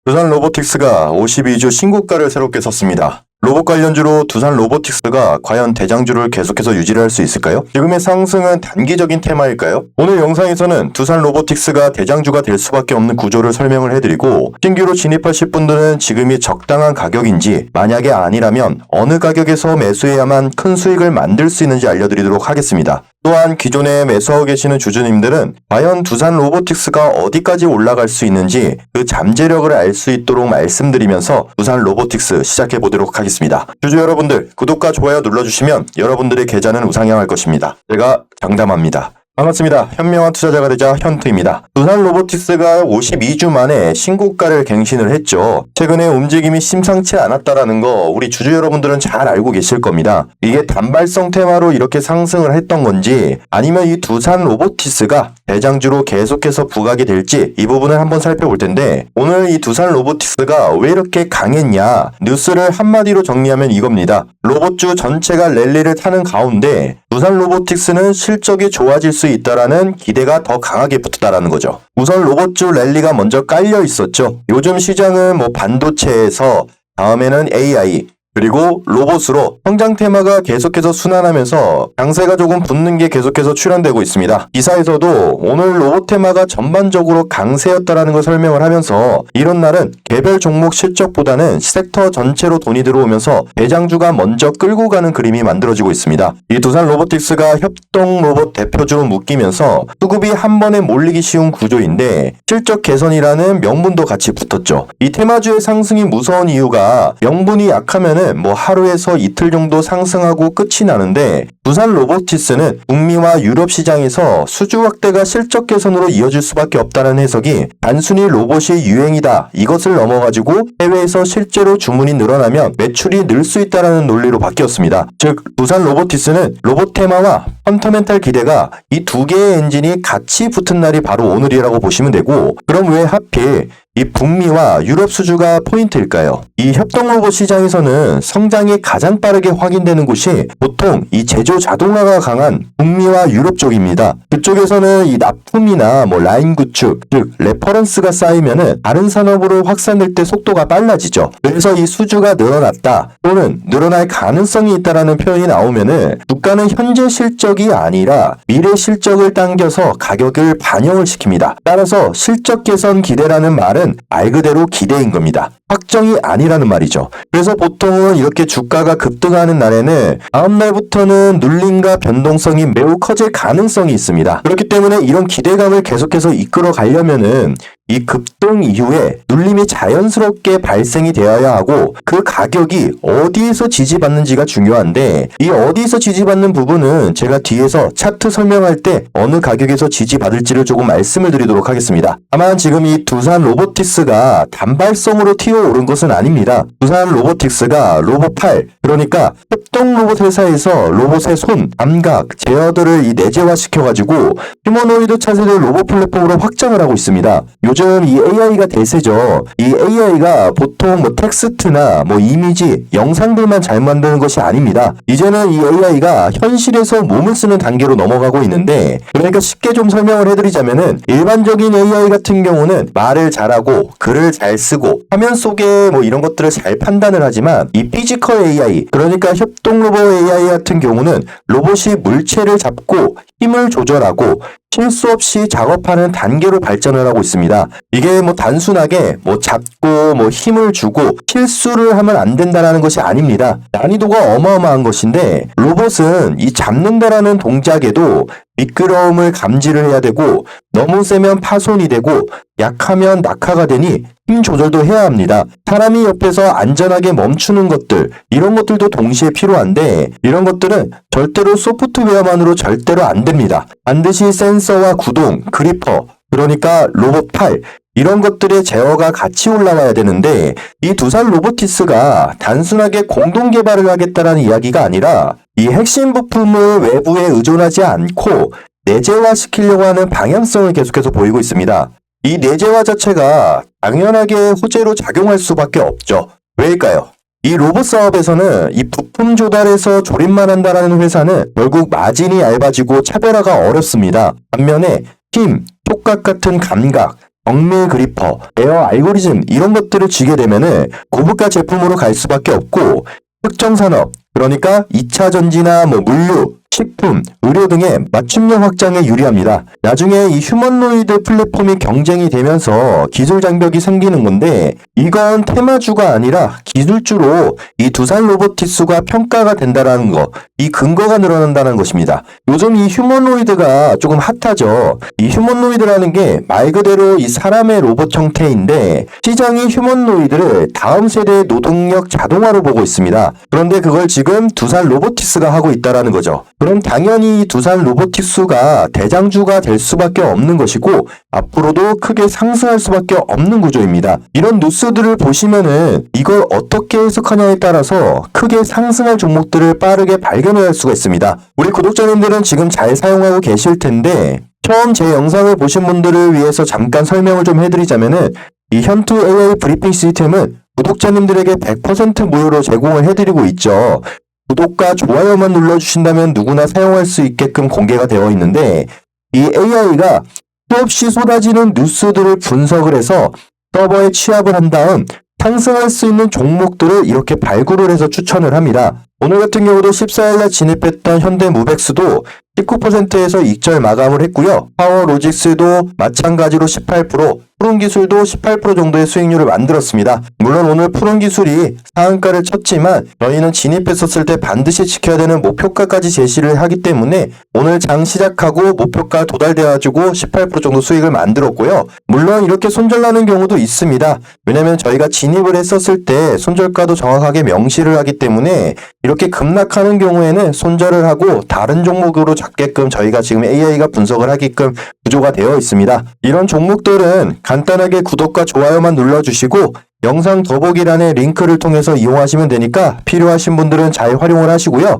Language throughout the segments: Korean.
두산 로보틱스가 52주 신고가를 새롭게 섰습니다. 로봇 관련주로 두산 로보틱스가 과연 대장주를 계속해서 유지를 할 수 있을까요? 지금의 상승은 단기적인 테마일까요? 오늘 영상에서는 두산 로보틱스가 대장주가 될 수밖에 없는 구조를 설명을 해드리고, 신규로 진입하실 분들은 지금이 적당한 가격인지, 만약에 아니라면 어느 가격에서 매수해야만 큰 수익을 만들 수 있는지 알려드리도록 하겠습니다. 또한 기존에 매수하고 계시는 주주님들은 과연 두산 로보틱스가 어디까지 올라갈 수 있는지 그 잠재력을 알 수 있도록 말씀드리면서 두산 로보틱스 시작해 보도록 하겠습니다. 주주 여러분들, 구독과 좋아요 눌러주시면 여러분들의 계좌는 우상향할 것입니다. 제가 장담합니다. 반갑습니다. 현명한 투자자가 되자 현트입니다. 두산 로보틱스가 52주 만에 신고가를 갱신을 했죠. 최근에 움직임이 심상치 않았다라는 거 우리 주주 여러분들은 잘 알고 계실 겁니다. 이게 단발성 테마로 이렇게 상승을 했던 건지, 아니면 이 두산 로보틱스가 대장주로 계속해서 부각이 될지, 이 부분을 한번 살펴볼 텐데, 오늘 이 두산 로보틱스가 왜 이렇게 강했냐, 뉴스를 한마디로 정리하면 이겁니다. 로봇주 전체가 랠리를 타는 가운데 두산 로보틱스는 실적이 좋아질 수 있다라는 기대가 더 강하게 붙었다라는 거죠. 우선 로봇주 랠리가 먼저 깔려 있었죠. 요즘 시장은 반도체에서, 다음에는 AI, 그리고 로봇으로 성장 테마가 계속해서 순환하면서 강세가 조금 붙는 게 계속해서 출현되고 있습니다. 기사에서도 오늘 로봇 테마가 전반적으로 강세였다라는 걸 설명을 하면서, 이런 날은 개별 종목 실적보다는 섹터 전체로 돈이 들어오면서 대장주가 먼저 끌고 가는 그림이 만들어지고 있습니다. 이 두산 로보틱스가 협동 로봇 대표주로 묶이면서 수급이 한 번에 몰리기 쉬운 구조인데, 실적 개선이라는 명분도 같이 붙었죠. 이 테마주의 상승이 무서운 이유가, 명분이 약하면은 하루에서 이틀 정도 상승하고 끝이 나는데, 두산 로보틱스는 북미와 유럽 시장에서 수주 확대가 실적 개선으로 이어질 수밖에 없다는 해석이, 단순히 로봇이 유행이다 이것을 넘어가지고 해외에서 실제로 주문이 늘어나면 매출이 늘 수 있다는 논리로 바뀌었습니다. 즉, 두산 로보틱스는 로봇 테마와 펀더멘탈 기대가 이 두 개의 엔진이 같이 붙은 날이 바로 오늘이라고 보시면 되고, 그럼 왜 하필 이 북미와 유럽 수주가 포인트일까요? 이 협동 로봇 시장에서는 성장이 가장 빠르게 확인되는 곳이 보통 이 제조 자동화가 강한 북미와 유럽 쪽입니다. 그쪽에서는 이 납품이나 라인 구축, 즉 레퍼런스가 쌓이면은 다른 산업으로 확산될 때 속도가 빨라지죠. 그래서 이 수주가 늘어났다 또는 늘어날 가능성이 있다라는 표현이 나오면은 주가는 현재 실적이 아니라 미래 실적을 당겨서 가격을 반영을 시킵니다. 따라서 실적 개선 기대라는 말은 말 그대로 기대인 겁니다. 확정이 아니라는 말이죠. 그래서 보통은 이렇게 주가가 급등하는 날에는 다음 날부터는 눌림과 변동성이 매우 커질 가능성이 있습니다. 그렇기 때문에 이런 기대감을 계속해서 이끌어 가려면은 이 급등 이후에 눌림이 자연스럽게 발생이 되어야 하고, 그 가격이 어디에서 지지받는지가 중요한데, 이 어디에서 지지받는 부분은 제가 뒤에서 차트 설명할 때 어느 가격에서 지지받을지를 조금 말씀을 드리도록 하겠습니다. 다만 지금 이 두산 로보틱스가 단발성으로 튀어오른 것은 아닙니다. 두산 로보틱스가 로봇 8, 그러니까 협동 로봇 회사에서 로봇의 손, 감각, 제어들을 이 내재화시켜가지고 휴머노이드 차세대 로봇 플랫폼으로 확장을 하고 있습니다. 요즘 이 AI가 대세죠. 이 AI가 보통 텍스트나 이미지, 영상들만 잘 만드는 것이 아닙니다. 이제는 이 AI가 현실에서 몸을 쓰는 단계로 넘어가고 있는데, 그러니까 쉽게 좀 설명을 해드리자면은, 일반적인 AI 같은 경우는 말을 잘하고 글을 잘 쓰고 화면 속에 이런 것들을 잘 판단을 하지만, 이 피지컬 AI, 그러니까 협동 로봇 AI 같은 경우는 로봇이 물체를 잡고 힘을 조절하고 실수 없이 작업하는 단계로 발전을 하고 있습니다. 이게 단순하게 잡고 힘을 주고 실수를 하면 안 된다라는 것이 아닙니다. 난이도가 어마어마한 것인데, 로봇은 이 잡는다라는 동작에도 미끄러움을 감지를 해야 되고, 너무 세면 파손이 되고 약하면 낙하가 되니 힘 조절도 해야 합니다. 사람이 옆에서 안전하게 멈추는 것들, 이런 것들도 동시에 필요한데, 이런 것들은 절대로 소프트웨어만으로 절대로 안 됩니다. 반드시 센서와 구동, 그리퍼, 그러니까 로봇 8, 이런 것들의 제어가 같이 올라와야 되는데, 이 두산 로보틱스가 단순하게 공동 개발을 하겠다라는 이야기가 아니라 이 핵심 부품을 외부에 의존하지 않고 내재화시키려고 하는 방향성을 계속해서 보이고 있습니다. 이 내재화 자체가 당연하게 호재로 작용할 수밖에 없죠. 왜일까요? 이 로봇 사업에서는 이 부품 조달에서 조립만 한다라는 회사는 결국 마진이 얇아지고 차별화가 어렵습니다. 반면에 힘, 촉각 같은 감각, 정밀 그리퍼, 에어 알고리즘 이런 것들을 쥐게 되면은 고부가 제품으로 갈 수밖에 없고 특정 산업, 그러니까 2차 전지나 물류, 식품, 의료 등의 맞춤형 확장에 유리합니다. 나중에 이 휴머노이드 플랫폼이 경쟁이 되면서 기술 장벽이 생기는 건데 이건 테마주가 아니라 기술주로 이 두산 로보틱스가 평가가 된다라는 거, 이 근거가 늘어난다는 것입니다. 요즘 이 휴머노이드가 조금 핫하죠. 이 휴머노이드라는 게 말 그대로 이 사람의 로봇 형태인데 시장이 휴머노이드를 다음 세대의 노동력 자동화로 보고 있습니다. 그런데 그걸 지금 두산 로보틱스가 하고 있다라는 거죠. 그럼 당연히 두산 로보틱스가 대장주가 될 수밖에 없는 것이고 앞으로도 크게 상승할 수밖에 없는 구조입니다. 이런 뉴스들을 보시면은 이걸 어떻게 해석하냐에 따라서 크게 상승할 종목들을 빠르게 발견할 수가 있습니다. 우리 구독자님들은 지금 잘 사용하고 계실 텐데 처음 제 영상을 보신 분들을 위해서 잠깐 설명을 좀 해드리자면은 이 현투 AI 브리핑 시스템은 구독자님들에게 100% 무료로 제공을 해드리고 있죠. 구독과 좋아요만 눌러주신다면 누구나 사용할 수 있게끔 공개가 되어 있는데 이 AI가 수없이 쏟아지는 뉴스들을 분석을 해서 서버에 취합을 한 다음 상승할 수 있는 종목들을 이렇게 발굴을 해서 추천을 합니다. 오늘 같은 경우도 14일날 진입했던 현대무벡스도 19%에서 익절 마감을 했고요. 파워로직스도 마찬가지로 18%, 푸른기술도 18% 정도의 수익률을 만들었습니다. 물론 오늘 푸른기술이 상한가를 쳤지만 저희는 진입했었을 때 반드시 지켜야 되는 목표가까지 제시를 하기 때문에 오늘 장 시작하고 목표가 도달돼가지고 18% 정도 수익을 만들었고요. 물론 이렇게 손절나는 경우도 있습니다. 왜냐면 저희가 진입을 했었을 때 손절가도 정확하게 명시를 하기 때문에 이렇게 급락하는 경우에는 손절을 하고 다른 종목으로 잡게끔 저희가 지금 AI가 분석을 하게끔 구조가 되어 있습니다. 이런 종목들은 간단하게 구독과 좋아요만 눌러주시고 영상 더보기란의 링크를 통해서 이용하시면 되니까 필요하신 분들은 잘 활용을 하시고요.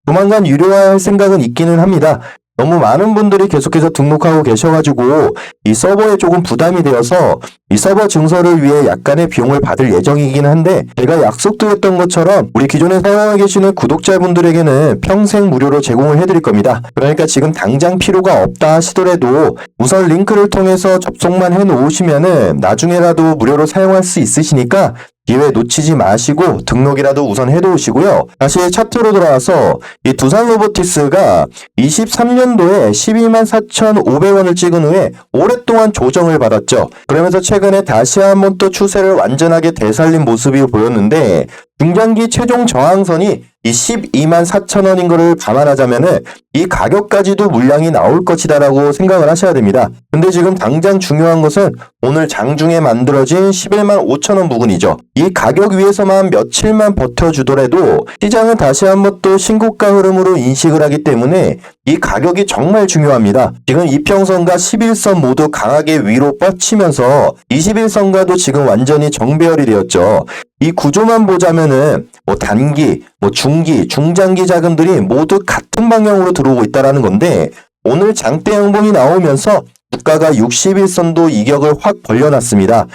조만간 유료화할 생각은 있기는 합니다. 너무 많은 분들이 계속해서 등록하고 계셔가지고 이 서버에 조금 부담이 되어서 이 서버 증설을 위해 약간의 비용을 받을 예정이긴 한데 제가 약속드렸던 것처럼 우리 기존에 사용하고 계시는 구독자분들에게는 평생 무료로 제공을 해드릴 겁니다. 그러니까 지금 당장 필요가 없다 하시더라도 우선 링크를 통해서 접속만 해놓으시면은 나중에라도 무료로 사용할 수 있으시니까 기회 놓치지 마시고 등록이라도 우선 해놓으시고요. 다시 차트로 돌아와서 이 두산 로보틱스가 23년도에 124,500원을 찍은 후에 오랫동안 조정을 받았죠. 그러면서 최근에 다시 한번 또 추세를 완전하게 되살린 모습이 보였는데 중장기 최종 저항선이 이 124,000원인 것을 감안하자면은 이 가격까지도 물량이 나올 것이다라고 생각을 하셔야 됩니다. 근데 지금 당장 중요한 것은 오늘 장중에 만들어진 115,000원 부근이죠. 이 가격 위에서만 며칠만 버텨주더라도 시장은 다시 한번 또 신고가 흐름으로 인식을 하기 때문에 이 가격이 정말 중요합니다. 지금 이평선과 11선 모두 강하게 위로 뻗치면서 21선과도 지금 완전히 정배열이 되었죠. 이 구조만 보자면은 단기, 중기, 중장기 자금들이 모두 같은 방향으로 들어오고 있다라는 건데 오늘 장대 양봉이 나오면서 주가가 61선도 이격을 확 벌려놨습니다.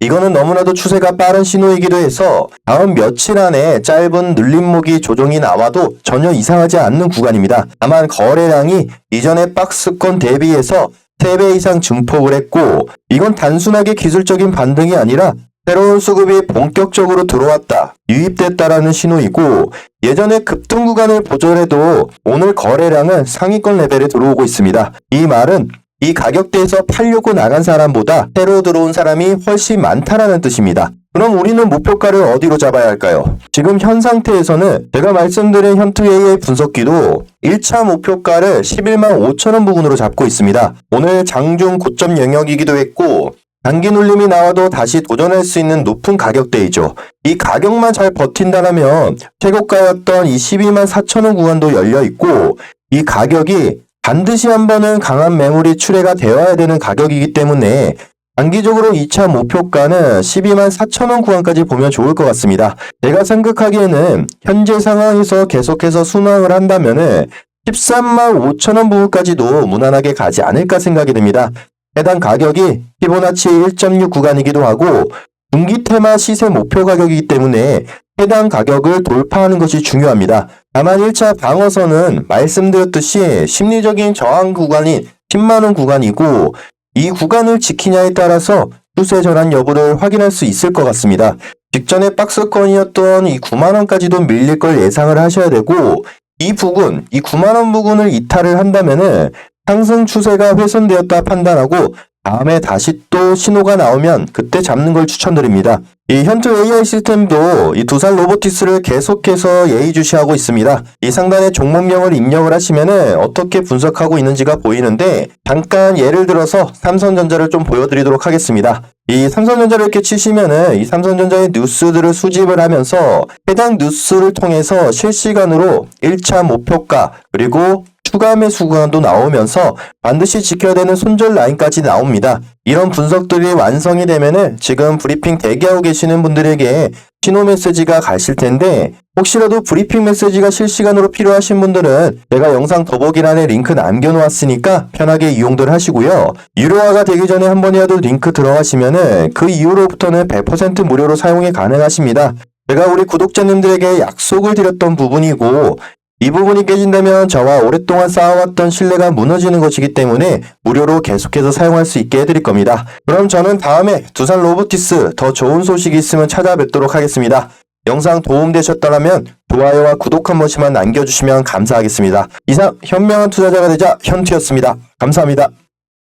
이거는 너무나도 추세가 빠른 신호이기도 해서 다음 며칠 안에 짧은 눌림목이 조정이 나와도 전혀 이상하지 않는 구간입니다. 다만 거래량이 이전의 박스권 대비해서 3배 이상 증폭을 했고 이건 단순하게 기술적인 반등이 아니라 새로운 수급이 본격적으로 들어왔다, 유입됐다라는 신호이고 예전에 급등 구간을 보더라도 오늘 거래량은 상위권 레벨에 들어오고 있습니다. 이 말은 이 가격대에서 팔려고 나간 사람보다 새로 들어온 사람이 훨씬 많다라는 뜻입니다. 그럼 우리는 목표가를 어디로 잡아야 할까요? 지금 현 상태에서는 제가 말씀드린 현투 AI 분석기도 1차 목표가를 115,000원 부근으로 잡고 있습니다. 오늘 장중 고점 영역이기도 했고 단기 눌림이 나와도 다시 도전할 수 있는 높은 가격대이죠. 이 가격만 잘 버틴다면 최고가였던 이 124,000원 구간도 열려있고 이 가격이 반드시 한 번은 강한 매물이 출회가 되어야 되는 가격이기 때문에 단기적으로 2차 목표가는 124,000원 구간까지 보면 좋을 것 같습니다. 제가 생각하기에는 현재 상황에서 계속해서 순항을 한다면 135,000원 부분까지도 무난하게 가지 않을까 생각이 듭니다. 해당 가격이 피보나치 1.6 구간이기도 하고 분기 테마 시세 목표 가격이기 때문에 해당 가격을 돌파하는 것이 중요합니다. 다만 1차 방어선은 말씀드렸듯이 심리적인 저항 구간인 10만원 구간이고 이 구간을 지키냐에 따라서 추세 전환 여부를 확인할 수 있을 것 같습니다. 직전에 박스권이었던 이 9만원까지도 밀릴 걸 예상을 하셔야 되고, 이 부근, 이 9만원 부근을 이탈을 한다면은 상승 추세가 훼손되었다 판단하고 다음에 다시 또 신호가 나오면 그때 잡는 걸 추천드립니다. 이 현투 AI 시스템도 이 두산 로보틱스를 계속해서 예의주시하고 있습니다. 이 상단에 종목명을 입력을 하시면은 어떻게 분석하고 있는지가 보이는데, 잠깐 예를 들어서 삼성전자를 좀 보여드리도록 하겠습니다. 이 삼성전자를 이렇게 치시면은 이 삼성전자의 뉴스들을 수집을 하면서 해당 뉴스를 통해서 실시간으로 1차 목표가 그리고 추가 매수 구간도 나오면서 반드시 지켜야 되는 손절 라인까지 나옵니다. 이런 분석들이 완성이 되면은 지금 브리핑 대기하고 계시는 분들에게 신호 메시지가 가실 텐데, 혹시라도 브리핑 메시지가 실시간으로 필요하신 분들은 제가 영상 더보기란에 링크 남겨놓았으니까 편하게 이용들 하시고요. 유료화가 되기 전에 한 번이라도 링크 들어가시면은 그 이후로부터는 100% 무료로 사용이 가능하십니다. 제가 우리 구독자님들에게 약속을 드렸던 부분이고, 이 부분이 깨진다면 저와 오랫동안 쌓아왔던 신뢰가 무너지는 것이기 때문에 무료로 계속해서 사용할 수 있게 해드릴 겁니다. 그럼 저는 다음에 두산 로보틱스 더 좋은 소식이 있으면 찾아뵙도록 하겠습니다. 영상 도움되셨다면 좋아요와 구독 한 번씩만 남겨주시면 감사하겠습니다. 이상 현명한 투자자가 되자 현투였습니다. 감사합니다.